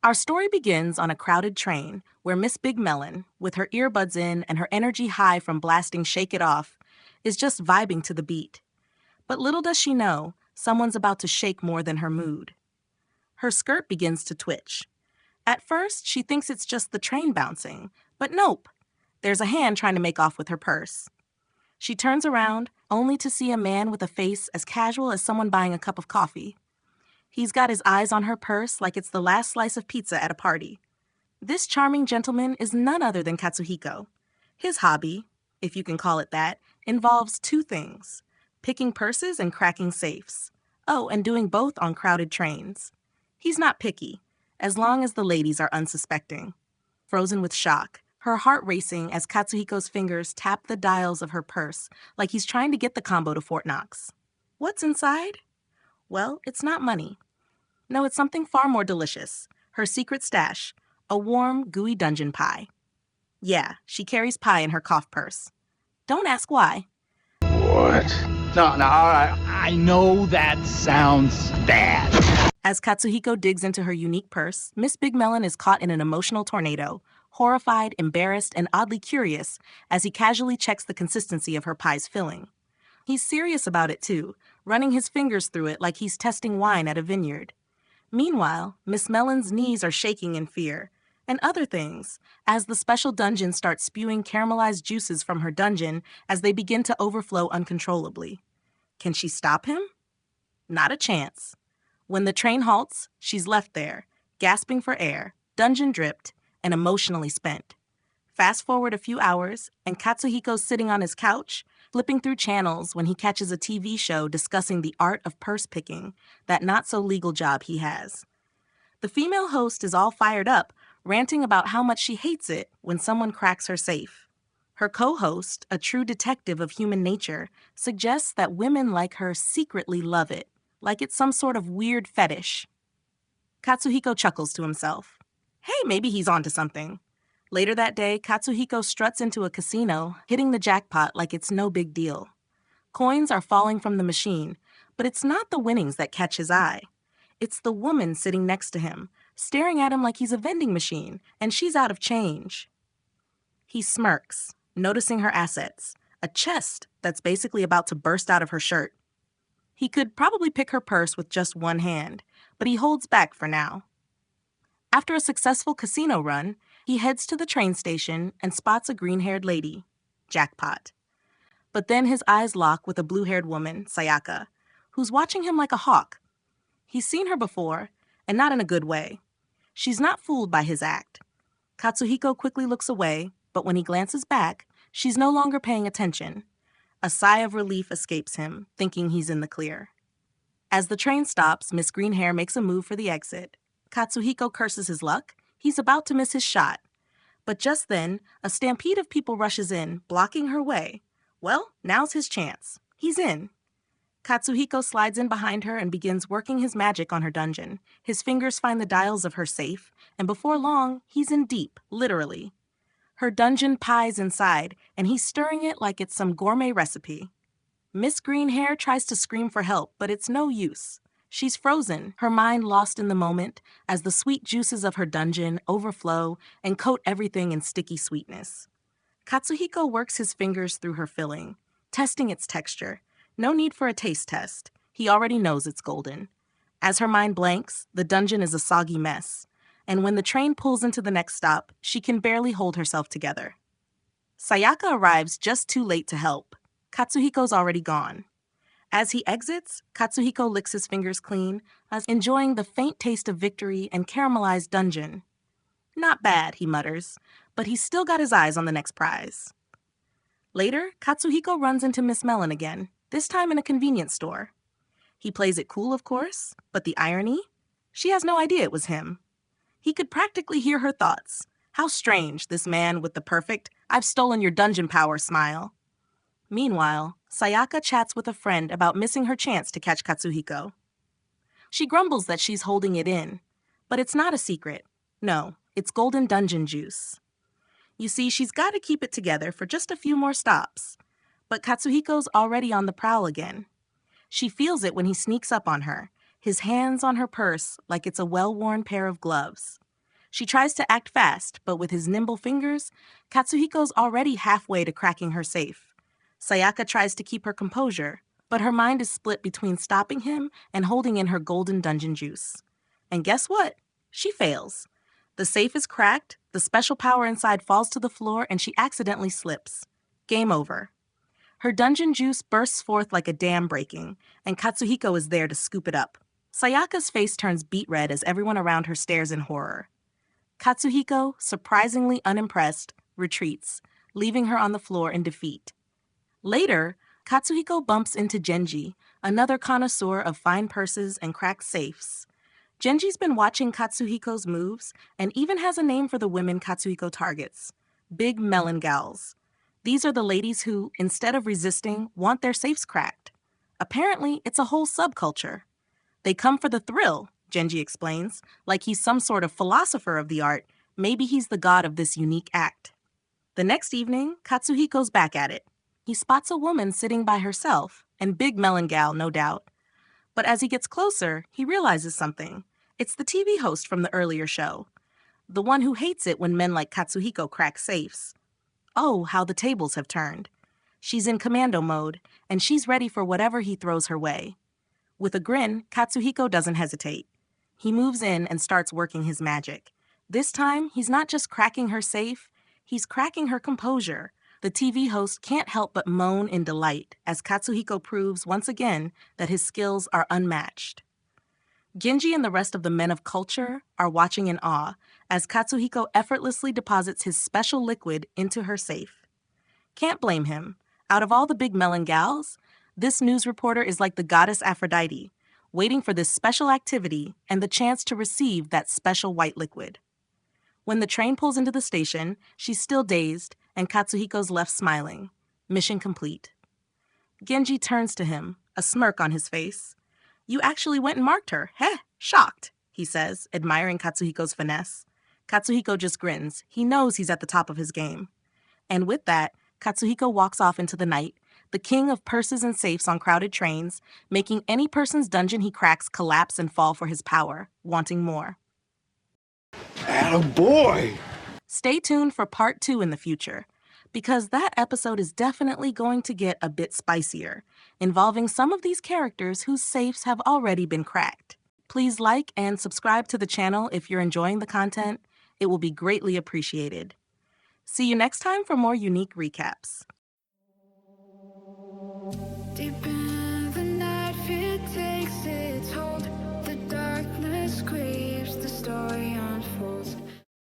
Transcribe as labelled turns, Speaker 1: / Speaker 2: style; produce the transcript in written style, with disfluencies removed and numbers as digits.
Speaker 1: Our story begins on a crowded train where Miss Big Melon, with her earbuds in and her energy high from blasting Shake It Off, is just vibing to the beat. But little does she know, someone's about to shake more than her mood. Her skirt begins to twitch. At first, she thinks it's just the train bouncing, but nope. There's a hand trying to make off with her purse. She turns around, only to see a man with a face as casual as someone buying a cup of coffee. He's got his eyes on her purse like it's the last slice of pizza at a party. This charming gentleman is none other than Katsuhiko. His hobby, if you can call it that, involves two things: picking purses and cracking safes. Oh, and doing both on crowded trains. He's not picky, as long as the ladies are unsuspecting. Frozen with shock, her heart racing as Katsuhiko's fingers tap the dials of her purse like he's trying to get the combo to Fort Knox. What's inside? Well, it's not money. No, it's something far more delicious. Her secret stash, a warm, gooey dungeon pie. Yeah, she carries pie in her cough purse. Don't ask why.
Speaker 2: What?
Speaker 3: No, I know that sounds bad.
Speaker 1: As Katsuhiko digs into her unique purse, Miss Big Melon is caught in an emotional tornado, horrified, embarrassed, and oddly curious as he casually checks the consistency of her pie's filling. He's serious about it too, running his fingers through it like he's testing wine at a vineyard. Meanwhile, Miss Melon's knees are shaking in fear, and other things, as the special dungeon starts spewing caramelized juices from her dungeon as they begin to overflow uncontrollably. Can she stop him? Not a chance. When the train halts, she's left there, gasping for air, dungeon-dripped, and emotionally spent. Fast forward a few hours, and Katsuhiko's sitting on his couch, flipping through channels when he catches a TV show discussing the art of purse picking, that not-so-legal job he has. The female host is all fired up, ranting about how much she hates it when someone cracks her safe. Her co-host, a true detective of human nature, suggests that women like her secretly love it, like it's some sort of weird fetish. Katsuhiko chuckles to himself. Hey, maybe he's onto something. Later that day, Katsuhiko struts into a casino, hitting the jackpot like it's no big deal. Coins are falling from the machine, but it's not the winnings that catch his eye. It's the woman sitting next to him, staring at him like he's a vending machine, and she's out of change. He smirks, noticing her assets, a chest that's basically about to burst out of her shirt. He could probably pick her purse with just one hand, but he holds back for now. After a successful casino run, he heads to the train station and spots a green-haired lady. Jackpot. But then his eyes lock with a blue-haired woman, Sayaka, who's watching him like a hawk. He's seen her before, and not in a good way. She's not fooled by his act. Katsuhiko quickly looks away, but when he glances back, she's no longer paying attention. A sigh of relief escapes him, thinking he's in the clear. As the train stops, Miss Greenhair makes a move for the exit. Katsuhiko curses his luck. He's about to miss his shot. But just then, a stampede of people rushes in, blocking her way. Well, now's his chance. He's in. Katsuhiko slides in behind her and begins working his magic on her dungeon. His fingers find the dials of her safe, and before long, he's in deep, literally. Her dungeon pie's inside, and he's stirring it like it's some gourmet recipe. Miss Greenhair tries to scream for help, but it's no use. She's frozen, her mind lost in the moment, as the sweet juices of her dungeon overflow and coat everything in sticky sweetness. Katsuhiko works his fingers through her filling, testing its texture. No need for a taste test. He already knows it's golden. As her mind blanks, the dungeon is a soggy mess. And when the train pulls into the next stop, she can barely hold herself together. Sayaka arrives just too late to help. Katsuhiko's already gone. As he exits, Katsuhiko licks his fingers clean, as enjoying the faint taste of victory and caramelized dungeon. Not bad, he mutters, but he's still got his eyes on the next prize. Later, Katsuhiko runs into Miss Melon again, this time in a convenience store. He plays it cool, of course, but the irony? She has no idea it was him. He could practically hear her thoughts. How strange, this man with the perfect, "I've stolen your dungeon power" smile. Meanwhile, Sayaka chats with a friend about missing her chance to catch Katsuhiko. She grumbles that she's holding it in, but it's not a secret. No, it's golden dungeon juice. You see, she's got to keep it together for just a few more stops. But Katsuhiko's already on the prowl again. She feels it when he sneaks up on her, his hands on her purse like it's a well-worn pair of gloves. She tries to act fast, but with his nimble fingers, Katsuhiko's already halfway to cracking her safe. Sayaka tries to keep her composure, but her mind is split between stopping him and holding in her golden dungeon juice. And guess what? She fails. The safe is cracked, the special power inside falls to the floor, and she accidentally slips. Game over. Her dungeon juice bursts forth like a dam breaking, and Katsuhiko is there to scoop it up. Sayaka's face turns beet red as everyone around her stares in horror. Katsuhiko, surprisingly unimpressed, retreats, leaving her on the floor in defeat. Later, Katsuhiko bumps into Genji, another connoisseur of fine purses and cracked safes. Genji's been watching Katsuhiko's moves and even has a name for the women Katsuhiko targets: Big Melon Gals. These are the ladies who, instead of resisting, want their safes cracked. Apparently, it's a whole subculture. They come for the thrill, Genji explains, like he's some sort of philosopher of the art. Maybe he's the god of this unique act. The next evening, Katsuhiko's back at it. He spots a woman sitting by herself, and Big Melon Gal, no doubt. But as he gets closer, he realizes something. It's the TV host from the earlier show, the one who hates it when men like Katsuhiko crack safes. Oh, how the tables have turned. She's in commando mode, and she's ready for whatever he throws her way. With a grin, Katsuhiko doesn't hesitate. He moves in and starts working his magic. This time, he's not just cracking her safe, he's cracking her composure. The TV host can't help but moan in delight as Katsuhiko proves once again that his skills are unmatched. Genji and the rest of the men of culture are watching in awe as Katsuhiko effortlessly deposits his special liquid into her safe. Can't blame him. Out of all the Big Melon Gals, this news reporter is like the goddess Aphrodite, waiting for this special activity and the chance to receive that special white liquid. When the train pulls into the station, she's still dazed, and Katsuhiko's left smiling. Mission complete. Genji turns to him, a smirk on his face. "You actually went and marked her. Heh, shocked," he says, admiring Katsuhiko's finesse. Katsuhiko just grins. He knows he's at the top of his game. And with that, Katsuhiko walks off into the night, the king of purses and safes on crowded trains, making any person's dungeon he cracks collapse and fall for his power, wanting more.
Speaker 3: Attaboy!
Speaker 1: Stay tuned for part 2 in the future, because that episode is definitely going to get a bit spicier, involving some of these characters whose safes have already been cracked. Please like and subscribe to the channel if you're enjoying the content. It will be greatly appreciated. See you next time for more unique recaps.
Speaker 2: Deep